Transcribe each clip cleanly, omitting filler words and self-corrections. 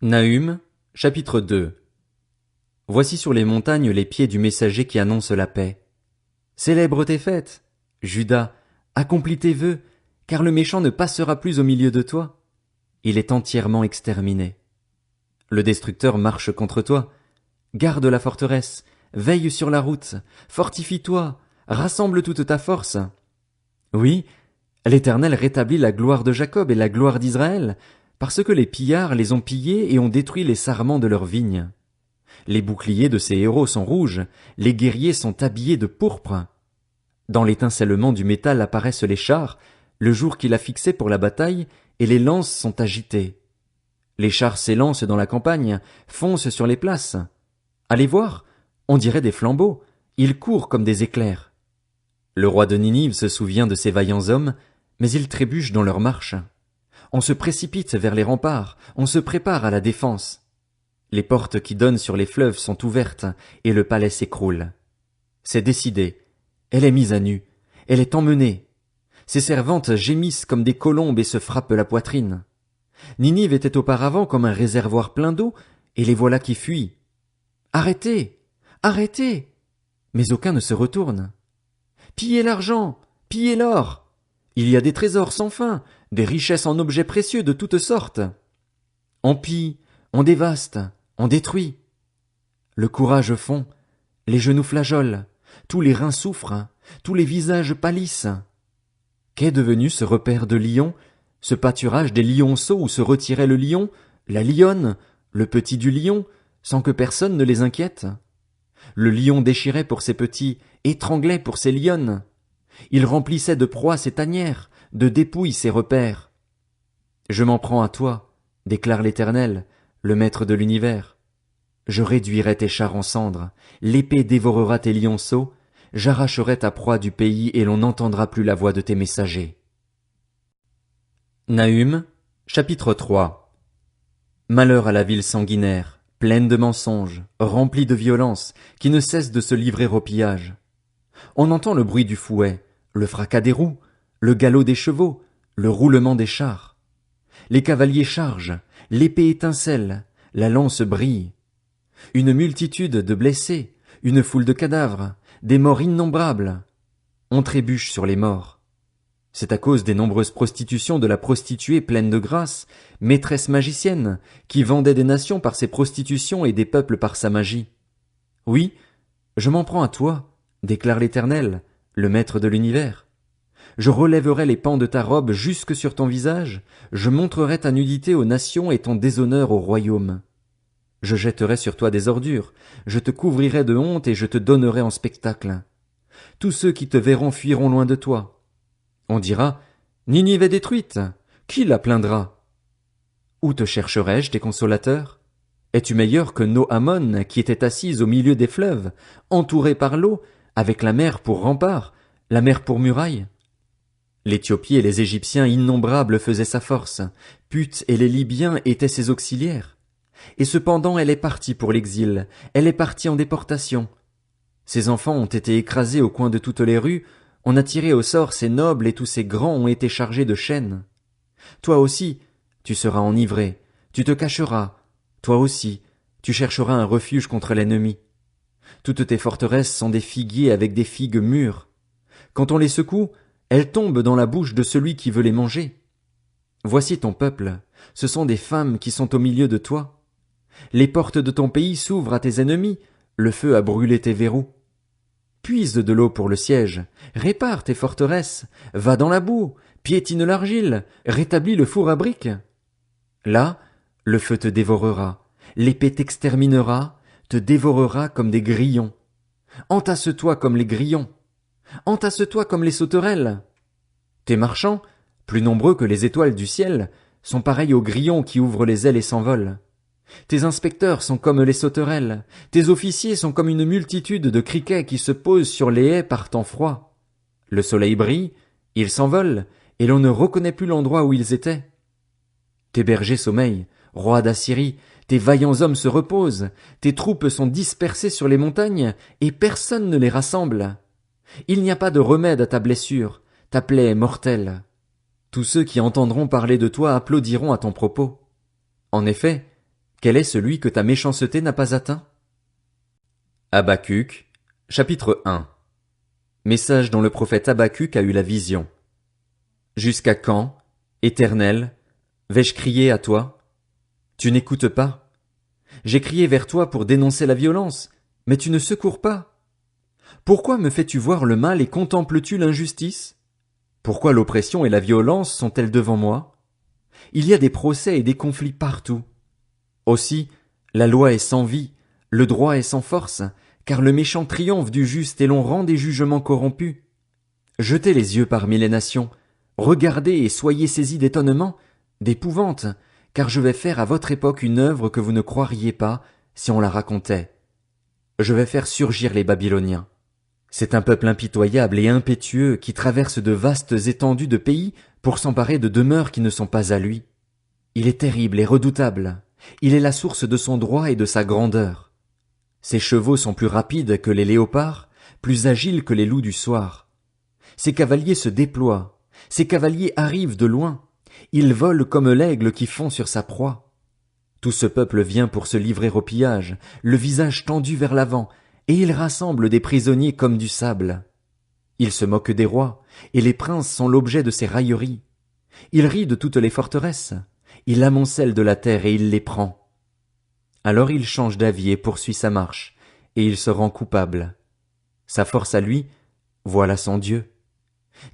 Nahum, chapitre 2. Voici sur les montagnes les pieds du messager qui annonce la paix. Célèbre tes fêtes, Juda, accomplis tes vœux, car le méchant ne passera plus au milieu de toi. Il est entièrement exterminé. Le destructeur marche contre toi. Garde la forteresse, veille sur la route, fortifie-toi, rassemble toute ta force. Oui, l'Éternel rétablit la gloire de Jacob et la gloire d'Israël, parce que les pillards les ont pillés et ont détruit les sarments de leurs vignes. Les boucliers de ces héros sont rouges, les guerriers sont habillés de pourpre. Dans l'étincellement du métal apparaissent les chars, le jour qu'il a fixé pour la bataille, et les lances sont agitées. Les chars s'élancent dans la campagne, foncent sur les places. Allez voir, on dirait des flambeaux, ils courent comme des éclairs. Le roi de Ninive se souvient de ces vaillants hommes, mais ils trébuchent dans leur marche. On se précipite vers les remparts, on se prépare à la défense. Les portes qui donnent sur les fleuves sont ouvertes, et le palais s'écroule. C'est décidé. Elle est mise à nu. Elle est emmenée. Ses servantes gémissent comme des colombes et se frappent la poitrine. Ninive était auparavant comme un réservoir plein d'eau, et les voilà qui fuient. Arrêtez! Arrêtez! Mais aucun ne se retourne. Pillez l'argent! Pillez l'or! Il y a des trésors sans fin, des richesses en objets précieux de toutes sortes. On pille, on dévaste, on détruit. Le courage fond, les genoux flageolent, tous les reins souffrent, tous les visages pâlissent. Qu'est devenu ce repère de lions, ce pâturage des lionceaux où se retirait le lion, la lionne, le petit du lion, sans que personne ne les inquiète? Le lion déchirait pour ses petits, étranglait pour ses lionnes. Il remplissait de proies ses tanières, de dépouilles ses repères. Je m'en prends à toi, déclare l'Éternel, le maître de l'univers. Je réduirai tes chars en cendres, l'épée dévorera tes lionceaux, j'arracherai ta proie du pays et l'on n'entendra plus la voix de tes messagers. Nahum, chapitre 3. Malheur à la ville sanguinaire, pleine de mensonges, remplie de violence, qui ne cesse de se livrer au pillage. On entend le bruit du fouet, le fracas des roues, le galop des chevaux, le roulement des chars. Les cavaliers chargent, l'épée étincelle, la lance brille. Une multitude de blessés, une foule de cadavres, des morts innombrables. On trébuche sur les morts. C'est à cause des nombreuses prostitutions de la prostituée pleine de grâce, maîtresse magicienne, qui vendait des nations par ses prostitutions et des peuples par sa magie. Oui, je m'en prends à toi, déclare l'Éternel, le maître de l'univers. Je relèverai les pans de ta robe jusque sur ton visage, je montrerai ta nudité aux nations et ton déshonneur aux royaumes. Je jetterai sur toi des ordures, je te couvrirai de honte et je te donnerai en spectacle. Tous ceux qui te verront fuiront loin de toi. On dira, Ninive est détruite, qui la plaindra? Où te chercherai-je, tes consolateurs? Es-tu meilleur que Noamon, qui était assise au milieu des fleuves, entourée par l'eau, avec la mer pour rempart, la mer pour muraille? L'Éthiopie et les Égyptiens innombrables faisaient sa force, Put et les Libyens étaient ses auxiliaires. Et cependant elle est partie pour l'exil, elle est partie en déportation. Ses enfants ont été écrasés au coin de toutes les rues, on a tiré au sort ses nobles et tous ses grands ont été chargés de chaînes. Toi aussi, tu seras enivré, tu te cacheras, toi aussi, tu chercheras un refuge contre l'ennemi. Toutes tes forteresses sont des figuiers avec des figues mûres. Quand on les secoue, elles tombent dans la bouche de celui qui veut les manger. Voici ton peuple, ce sont des femmes qui sont au milieu de toi. Les portes de ton pays s'ouvrent à tes ennemis, le feu a brûlé tes verrous. Puise de l'eau pour le siège, répare tes forteresses, va dans la boue, piétine l'argile, rétablis le four à briques. Là, le feu te dévorera, l'épée t'exterminera, te dévorera comme des grillons. Entasse-toi comme les grillons. Entasse-toi comme les sauterelles. Tes marchands, plus nombreux que les étoiles du ciel, sont pareils aux grillons qui ouvrent les ailes et s'envolent. Tes inspecteurs sont comme les sauterelles, tes officiers sont comme une multitude de criquets qui se posent sur les haies par temps froid. Le soleil brille, ils s'envolent, et l'on ne reconnaît plus l'endroit où ils étaient. Tes bergers sommeillent, roi d'Assyrie, tes vaillants hommes se reposent, tes troupes sont dispersées sur les montagnes, et personne ne les rassemble. Il n'y a pas de remède à ta blessure, ta plaie est mortelle. Tous ceux qui entendront parler de toi applaudiront à ton propos. En effet, Quel est celui que ta méchanceté n'a pas atteint? Habacuc, chapitre 1. Message dont le prophète Habacuc a eu la vision. Jusqu'à quand, Éternel, vais-je crier à toi? Tu n'écoutes pas. J'ai crié vers toi pour dénoncer la violence, mais tu ne secours pas. Pourquoi me fais-tu voir le mal et contemples-tu l'injustice? Pourquoi l'oppression et la violence sont-elles devant moi? Il y a des procès et des conflits partout. Aussi, la loi est sans vie, le droit est sans force, car le méchant triomphe du juste et l'on rend des jugements corrompus. Jetez les yeux parmi les nations, regardez et soyez saisis d'étonnement, d'épouvante, car je vais faire à votre époque une œuvre que vous ne croiriez pas si on la racontait. Je vais faire surgir les Babyloniens. C'est un peuple impitoyable et impétueux qui traverse de vastes étendues de pays pour s'emparer de demeures qui ne sont pas à lui. Il est terrible et redoutable. Il est la source de son droit et de sa grandeur. Ses chevaux sont plus rapides que les léopards, plus agiles que les loups du soir. Ses cavaliers se déploient, ses cavaliers arrivent de loin. Ils volent comme l'aigle qui fond sur sa proie. Tout ce peuple vient pour se livrer au pillage, le visage tendu vers l'avant, et il rassemble des prisonniers comme du sable. Il se moque des rois, et les princes sont l'objet de ses railleries. Il rit de toutes les forteresses. Il amoncelle de la terre et il les prend. Alors il change d'avis et poursuit sa marche, et il se rend coupable. Sa force à lui, voilà son Dieu.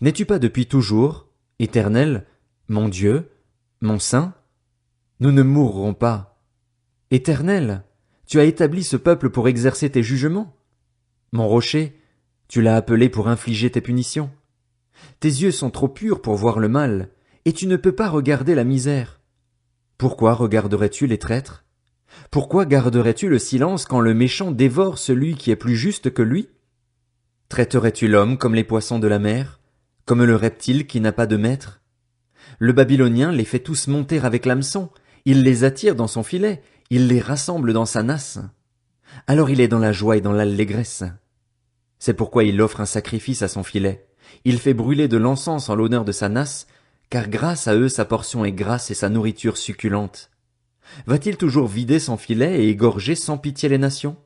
N'es-tu pas depuis toujours, Éternel, mon Dieu, mon Saint? Nous ne mourrons pas. Éternel, tu as établi ce peuple pour exercer tes jugements. Mon rocher, tu l'as appelé pour infliger tes punitions. Tes yeux sont trop purs pour voir le mal, et tu ne peux pas regarder la misère. Pourquoi regarderais-tu les traîtres? Pourquoi garderais-tu le silence quand le méchant dévore celui qui est plus juste que lui? Traiterais-tu l'homme comme les poissons de la mer, comme le reptile qui n'a pas de maître? Le Babylonien les fait tous monter avec l'hameçon, il les attire dans son filet, il les rassemble dans sa nasse. Alors il est dans la joie et dans l'allégresse. C'est pourquoi il offre un sacrifice à son filet. Il fait brûler de l'encens en l'honneur de sa nasse, car grâce à eux sa portion est grasse et sa nourriture succulente. Va-t-il toujours vider son filet et égorger sans pitié les nations?